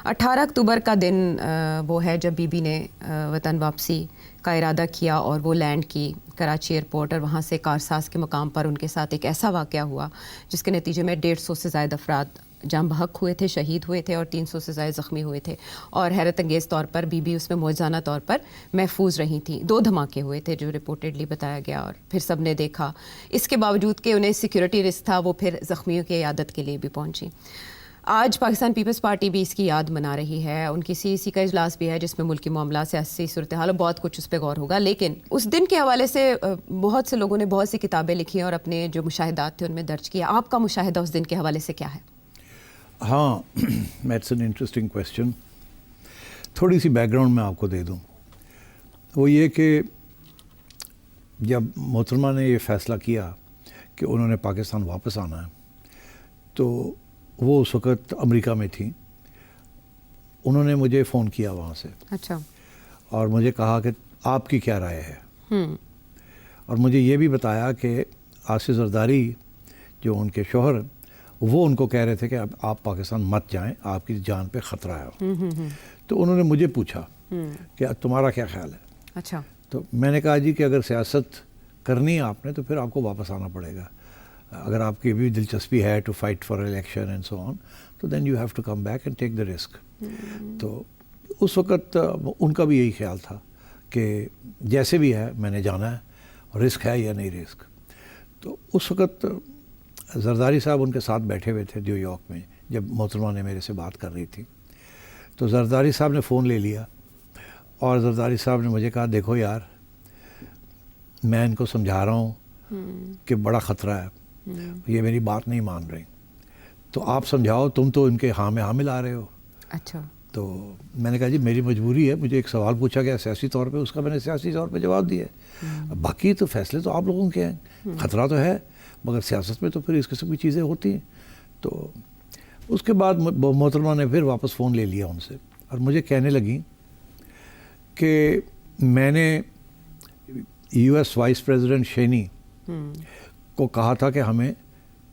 18 اکتوبر کا دن وہ ہے جب بی بی نے وطن واپسی کا ارادہ کیا اور وہ لینڈ کی کراچی ایئرپورٹ، اور وہاں سے کارساز کے مقام پر ان کے ساتھ ایک ایسا واقعہ ہوا جس کے نتیجے میں 150 سے زائد افراد جاں بحق ہوئے تھے، شہید ہوئے تھے، اور 300 سے زائد زخمی ہوئے تھے، اور حیرت انگیز طور پر بی بی اس میں معجزانہ طور پر محفوظ رہی تھیں۔ 2 دھماکے ہوئے تھے جو رپورٹڈلی بتایا گیا، اور پھر سب نے دیکھا، اس کے باوجود کہ انہیں سیکیورٹی رسک تھا وہ پھر زخمیوں کی عیادت کے لیے بھی پہنچی۔ آج پاکستان پیپلز پارٹی بھی اس کی یاد منا رہی ہے، ان کی CEC کا اجلاس بھی ہے جس میں ملکی معاملات، سیاسی صورتحال اور بہت کچھ اس پہ غور ہوگا۔ لیکن اس دن کے حوالے سے بہت سے لوگوں نے بہت سی کتابیں لکھی ہیں اور اپنے جو مشاہدات تھے ان میں درج کیا۔ آپ کا مشاہدہ اس دن کے حوالے سے کیا ہے؟ ہاں، دیٹس این انٹرسٹنگ کویسچن۔ تھوڑی سی بیک گراؤنڈ میں آپ کو دے دوں، وہ یہ کہ جب محترمہ نے یہ فیصلہ کیا کہ انہوں نے پاکستان واپس آنا ہے تو وہ اس وقت امریکہ میں تھیں۔ انہوں نے مجھے فون کیا وہاں سے، اچھا، اور مجھے کہا کہ آپ کی کیا رائے ہے، اور مجھے یہ بھی بتایا کہ آصف زرداری جو ان کے شوہر، وہ ان کو کہہ رہے تھے کہ اب آپ پاکستان مت جائیں، آپ کی جان پہ خطرہ ہے۔ تو انہوں نے مجھے پوچھا کہ تمہارا کیا خیال ہے؟ اچھا، تو میں نے کہا جی کہ اگر سیاست کرنی ہے آپ نے تو پھر آپ کو واپس آنا پڑے گا، اگر آپ کی بھی دلچسپی ہے to fight for election and so on, تو then you have to come back and take the risk. تو اس وقت ان کا بھی یہی خیال تھا کہ جیسے بھی ہے میں نے جانا ہے، رسک ہے یا نہیں رسک۔ تو اس وقت زرداری صاحب ان کے ساتھ بیٹھے ہوئے تھے نیو یارک میں جب محترمہ نے میرے سے بات کر رہی تھی۔ تو زرداری صاحب نے فون لے لیا اور زرداری صاحب نے مجھے کہا دیکھو یار، میں ان کو سمجھا رہا ہوں کہ بڑا خطرہ ہے، یہ میری بات نہیں مان رہی، تو آپ سمجھاؤ، تم تو ان کے ہاں میں حامل آ رہے ہو۔ اچھا، تو میں نے کہا جی میری مجبوری ہے، مجھے ایک سوال پوچھا گیا سیاسی طور پہ، اس کا میں نے سیاسی طور پہ جواب دیا ہے، باقی تو فیصلے تو آپ لوگوں کے ہیں، خطرہ تو ہے مگر سیاست میں تو پھر اس قسم کی چیزیں ہوتی ہیں۔ تو اس کے بعد محترمہ نے پھر واپس فون لے لیا ان سے، اور مجھے کہنے لگی کہ میں نے US وائس پریزیڈنٹ شینی کو کہا تھا کہ ہمیں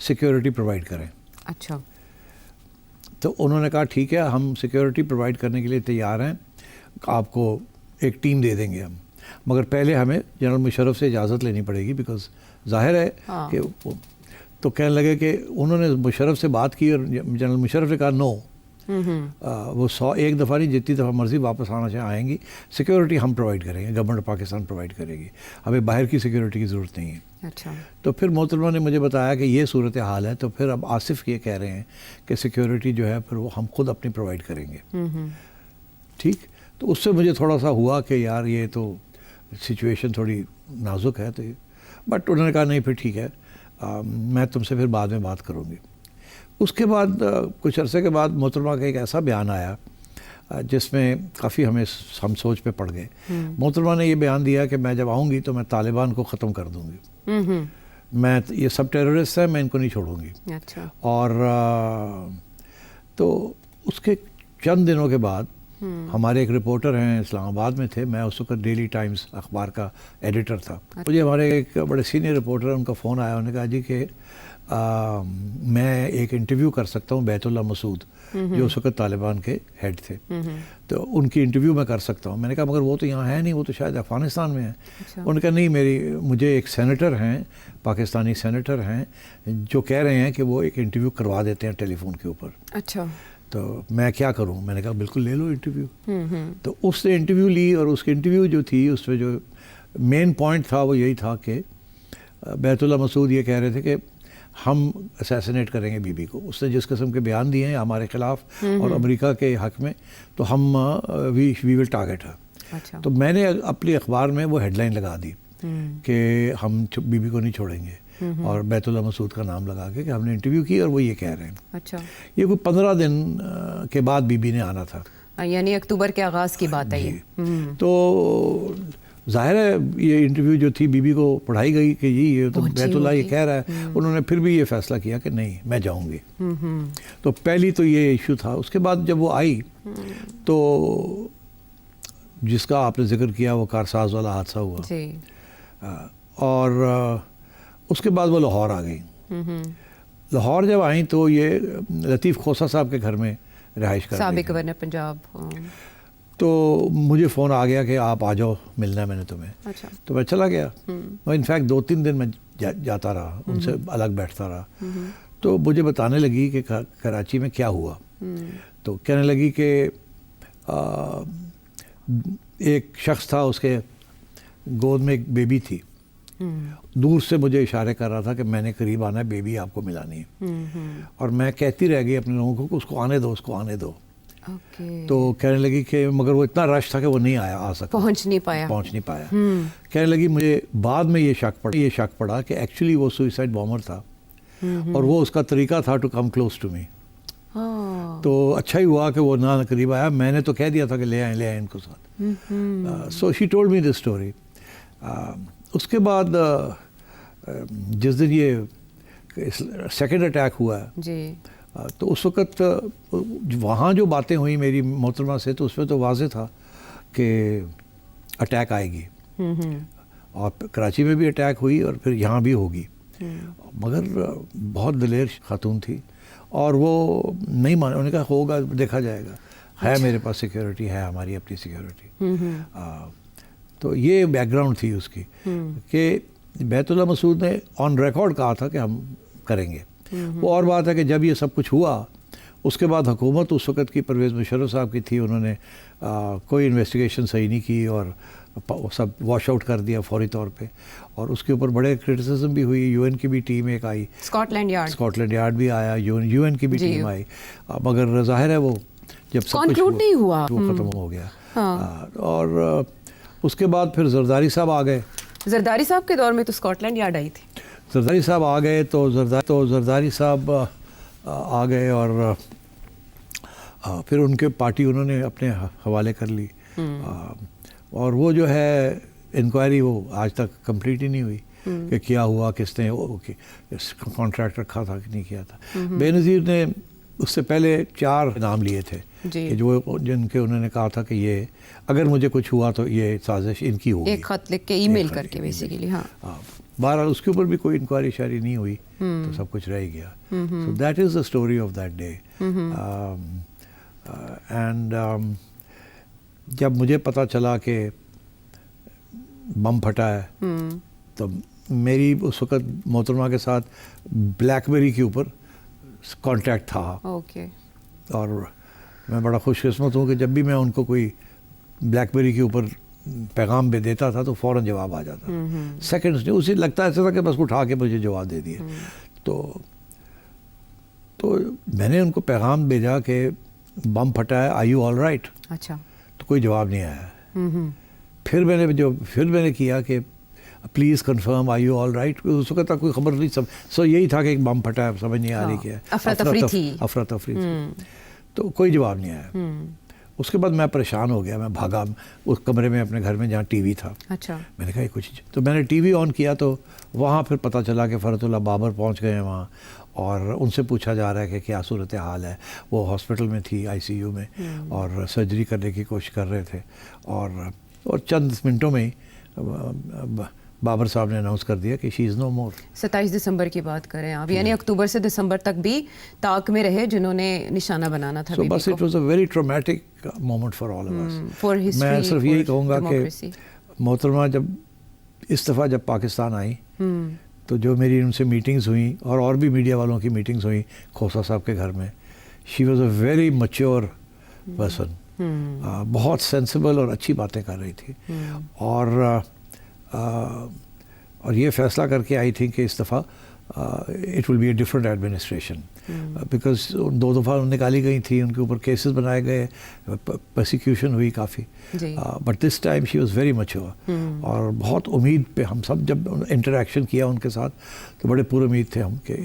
سیکیورٹی پرووائڈ کریں۔ اچھا، تو انہوں نے کہا ٹھیک ہے، ہم سیکیورٹی پرووائڈ کرنے کے لیے تیار ہیں، آپ کو ایک ٹیم دے دیں گے ہم، مگر پہلے ہمیں جنرل مشرف سے اجازت لینی پڑے گی، بیکاز ظاہر ہے کہ تو کہنے لگے کہ انہوں نے مشرف سے بات کی اور جنرل مشرف نے کہا نو، وہ 101 دفعہ نہیں، جتنی دفعہ مرضی واپس آنا چاہیں آئیں گی، سیکیورٹی ہم پرووائڈ کریں گے، گورنمنٹ پاکستان پرووائڈ کرے گی، ہمیں باہر کی سیکیورٹی کی ضرورت نہیں ہے۔ اچھا، تو پھر محترمہ نے مجھے بتایا کہ یہ صورتحال ہے، تو پھر اب آصف یہ کہہ رہے ہیں کہ سیکیورٹی جو ہے پھر وہ ہم خود اپنی پرووائڈ کریں گے۔ ٹھیک، تو اس سے مجھے تھوڑا سا ہوا کہ یار یہ تو سچویشن تھوڑی نازک ہے، تو بٹ انہوں نے کہا نہیں پھر ٹھیک ہے، میں تم سے پھر بعد میں بات کروں گی۔ اس کے بعد کچھ عرصے کے بعد محترمہ کا ایک ایسا بیان آیا جس میں کافی ہم سوچ پہ پڑ گئے۔ محترمہ نے یہ بیان دیا کہ میں جب آؤں گی تو میں طالبان کو ختم کر دوں گی، میں یہ سب ٹیررسٹ ہیں، میں ان کو نہیں چھوڑوں گی۔ اچھا، اور تو اس کے چند دنوں کے بعد ہمارے ایک رپورٹر ہیں اسلام آباد میں تھے، میں اس وقت ڈیلی ٹائمز اخبار کا ایڈیٹر تھا، مجھے ہمارے ایک بڑے سینئر رپورٹر ان کا فون آیا، انہوں نے کہا جی کہ میں ایک انٹرویو کر سکتا ہوں بیت اللہ مسعود جو اس وقت طالبان کے ہیڈ تھے، تو ان کی انٹرویو میں کر سکتا ہوں۔ میں نے کہا مگر وہ تو یہاں ہے نہیں، وہ تو شاید افغانستان میں ہے۔ انہوں نے کہا نہیں، مجھے ایک سینیٹر ہیں، پاکستانی سینیٹر ہیں، جو کہہ رہے ہیں کہ وہ ایک انٹرویو کروا دیتے ہیں ٹیلی فون کے اوپر۔ اچھا، تو میں کیا کروں؟ میں نے کہا بالکل لے لو انٹرویو۔ تو اس نے انٹرویو لی، اور اس کی انٹرویو جو تھی اس میں جو مین پوائنٹ تھا وہ یہی تھا کہ بیت اللہ مسعود یہ کہہ رہے تھے کہ ہم اسیسنیٹ کریں گے بی بی کو، اس نے جس قسم کے بیان دیے ہیں ہمارے خلاف اور امریکہ کے حق میں، تو ہم وی ول ٹارگیٹ ہے۔ تو میں نے اپنی اخبار میں وہ ہیڈ لائن لگا دی کہ ہم بی بی کو نہیں چھوڑیں گے، اور بیت اللہ مسعود کا نام لگا کے کہ ہم نے انٹرویو کی اور وہ یہ کہہ رہے ہیں۔ اچھا، یہ کوئی 15 دن کے بعد بی بی نے آنا تھا، یعنی اکتوبر کے آغاز کی بات ہے یہ۔ تو ظاہر ہے یہ انٹرویو جو تھی بی بی کو پڑھائی گئی کہ جی یہ تو بیت اللہ یہ کہہ رہا ہے، انہوں نے پھر بھی یہ فیصلہ کیا کہ نہیں میں جاؤں گی۔ تو پہلی تو یہ ایشو تھا۔ اس کے بعد جب وہ آئی تو جس کا آپ نے ذکر کیا وہ کارساز والا حادثہ ہوا، اور اس کے بعد وہ لاہور آ گئیں۔ لاہور جب آئیں تو یہ لطیف کھوسہ صاحب کے گھر میں رہائش کر لی سابق تھی. گورنر پنجاب. تو مجھے فون آ گیا کہ آپ آ جاؤ, ملنا ہے میں نے تمہیں. اچھا. تو میں چلا گیا. انفیکٹ 2-3 دن میں جاتا رہا, ان سے الگ بیٹھتا رہا. تو مجھے بتانے لگی کہ کراچی میں کیا ہوا. تو کہنے لگی کہ ایک شخص تھا, اس کے گود میں ایک بیبی تھی. دور سے مجھے اشارے کر رہا تھا کہ میں نے قریب آنا ہے, بیبی آپ کو ملانی ہے. اور میں کہتی رہ گئی اپنے لوگوں کو کہ اس کو آنے دو, اس کو آنے دو. تو کہنے لگی کہ مگر وہ اتنا رش تھا کہ وہ نہیں آ سکا, پہنچ نہیں پایا. کہنے لگی مجھے بعد میں یہ شک پڑا کہ ایکچولی وہ سوئسائڈ بامر تھا, اور وہ اس کا طریقہ تھا to come close to me. تو اچھا ہی ہوا کہ وہ نہ قریب آیا. میں نے تو کہہ دیا تھا کہ لے آئیں ان کو ساتھ. سو she told me this story. اس کے بعد جس دن یہ سیکنڈ اٹیک ہوا ہے, تو اس وقت وہاں جو باتیں ہوئی میری محترمہ سے, تو اس میں تو واضح تھا کہ اٹیک آئے گی, اور کراچی میں بھی اٹیک ہوئی اور پھر یہاں بھی ہوگی. مگر بہت دلیر خاتون تھی, اور وہ نہیں مان, انہوں نے کہا ہوگا, دیکھا جائے گا, ہے میرے پاس سیکیورٹی, ہے ہماری اپنی سیکیورٹی. تو یہ بیک گراؤنڈ تھی اس کی, کہ بیت اللہ مسعود نے آن ریکارڈ کہا تھا کہ ہم کریں گے. وہ اور بات ہے کہ جب یہ سب کچھ ہوا, اس کے بعد حکومت اس وقت کی پرویز مشرف صاحب کی تھی, انہوں نے کوئی انویسٹیگیشن صحیح نہیں کی اور سب واش آؤٹ کر دیا فوری طور پہ. اور اس کے اوپر بڑے کرٹیسزم بھی ہوئی. یو این کی بھی ٹیم ایک آئی, اسکاٹ لینڈ یارڈ بھی آیا, یو این کی بھی ٹیم آئی. مگر ظاہر ہے وہ جب سب کچھ نہیں ہوا وہ ختم ہو گیا. اور اس کے بعد پھر زرداری صاحب آ گئے. زرداری صاحب کے دور میں تو اسکاٹ لینڈ یارڈ آئی تھی. زرداری صاحب آ گئے تو زرداری صاحب آ گئے, اور پھر ان کے پارٹی انہوں نے اپنے حوالے کر لی. اور وہ جو ہے انکوائری وہ آج تک کمپلیٹ ہی نہیں ہوئی کہ کیا ہوا, کس نے کانٹریکٹ رکھا تھا کہ نہیں کیا تھا. بے نظیر نے اس سے پہلے 4 نام لیے تھے کہ جن کے انہوں نے کہا تھا کہ یہ اگر مجھے کچھ ہوا تو یہ سازش ان کی ہوگی, ایک خط لکھ کے ای میل کر کے بیسیکلی. بہرحال اس کے اوپر بھی کوئی انکوائری شاری نہیں ہوئی, تو سب کچھ رہ گیا. سو that is the story of that day. And جب مجھے پتہ چلا کہ بم پھٹا ہے, تو میری اس وقت محترمہ کے ساتھ بلیک بیری کے اوپر کانٹیکٹ تھا. اور میں بڑا خوش قسمت ہوں کہ جب بھی میں ان کو کوئی بلیک بیری کے اوپر پیغام بھی دیتا تھا تو فوراً جواب آ جاتا. سیکنڈز نہیں, اسے لگتا ایسا تھا کہ بس اٹھا کے مجھے جواب دے دیا. تو میں نے ان کو پیغام بھیجا کہ بم پھٹا ہے, آر یو آل رائٹ. اچھا. تو کوئی جواب نہیں آیا. پھر میں نے کیا کہ please confirm are you all right. اس وقت تک کوئی خبر نہیں. سو یہی تھا کہ ایک بم پھٹا ہے, سمجھ نہیں آ رہی کیا ہے, افراتفری تھی. تو کوئی جواب نہیں آیا. اس کے بعد میں پریشان ہو گیا, میں بھاگا اس کمرے میں اپنے گھر میں جہاں ٹی وی تھا. اچھا. میں نے کہا کچھ, تو میں نے ٹی وی آن کیا تو وہاں پھر پتہ چلا کہ فرحت اللہ بابر پہنچ گئے ہیں وہاں, اور ان سے پوچھا جا رہا ہے کہ کیا صورت حال ہے. وہ ہاسپٹل میں تھی, آئی سی یو میں, اور سرجری کرنے کی کوشش کر رہے تھے. اور چند منٹوں میں ہی بابر صاحب نے اناؤنس کر دیا کہ شی از نو مور. 27 دسمبر کی بات کریں آپ, یعنی اکتوبر سے دسمبر تک بھی طاق میں رہے جنہوں نے نشانہ بنانا تھا. بس it was a very traumatic moment for all of us. میں صرف یہی کہوں گا کہ محترمہ جب اس دفعہ جب پاکستان آئی, تو جو میری ان سے میٹنگز ہوئیں, اور بھی میڈیا والوں کی میٹنگز ہوئیں کھوسا صاحب کے گھر میں, she was a very mature person. بہت سینسیبل اور اچھی باتیں کر رہی تھی. اور یہ فیصلہ کر کے آئی تھی کہ اس دفعہ it will be a different administration, because 2 دفعہ نکالی گئی تھی, ان کے اوپر کیسز بنائے گئے, پرسیکیوشن ہوئی کافی. But this time she was very mature. اور بہت امید پہ ہم سب جب انٹریکشن کیا ان کے ساتھ تو بڑے پور امید تھے ہم کہ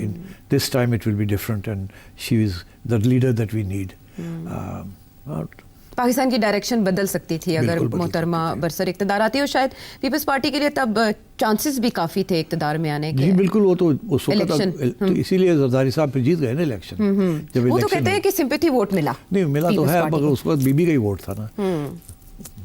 this time it will be different, and she is the leader that we need. Pakistan کی ڈائریکشن بدل سکتی تھی اگر محترمہ برسر اقتدار آتی, اور شاید پیپلز پارٹی کے لیے تب چانسز بھی کافی تھے اقتدار میں آنے کے. جی بالکل, وہ تو اس وقت اسی لیے زرداری صاحب پھر جیت گئے نا الیکشن. وہ تو کہتے ہیں کہ سمپیتھی ووٹ ملا. نہیں ملا تو ہے, مگر اس وقت بی بی کا ہی ووٹ تھا نا.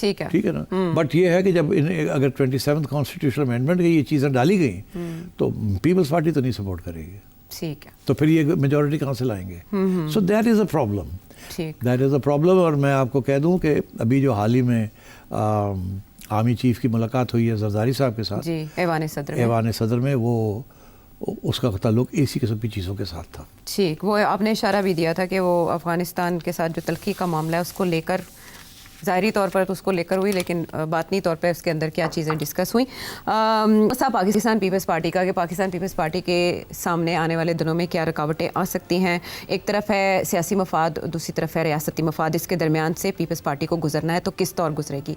ٹھیک ہے. ٹھیک ہے نا. بٹ یہ ہے کہ جب اگر 27th کانسٹیٹیوشنل امینڈمنٹ کی یہ چیزیں ڈالی گئیں تو پیپلز پارٹی تو نہیں سپورٹ کرے گی. ٹھیک ہے. تو پھر یہ میجورٹی کہاں سے لائیں گے؟ So that is a problem. ٹھیک. That is a problem. اور میں آپ کو کہہ دوں کہ ابھی جو حال ہی میں آرمی چیف کی ملاقات ہوئی ہے زرداری صاحب کے ساتھ جی ایوان صدر میں، وہ اس کا تعلق اسی قسم کی چیزوں کے ساتھ تھا. ٹھیک. وہ آپ نے اشارہ بھی دیا تھا کہ وہ افغانستان کے ساتھ جو تلخی کا معاملہ ہے اس کو لے کر ظاہری طور پر تو اس کو لے کر ہوئی، لیکن باطنی طور پہ اس کے اندر کیا چیزیں ڈسکس ہوئیں. پاکستان پیپلز پارٹی کا کہ پاکستان پیپلز پارٹی کے سامنے آنے والے دنوں میں کیا رکاوٹیں آ سکتی ہیں. ایک طرف ہے سیاسی مفاد، دوسری طرف ہے ریاستی مفاد. اس کے درمیان سے پیپلز پارٹی کو گزرنا ہے تو کس طور گزرے گی؟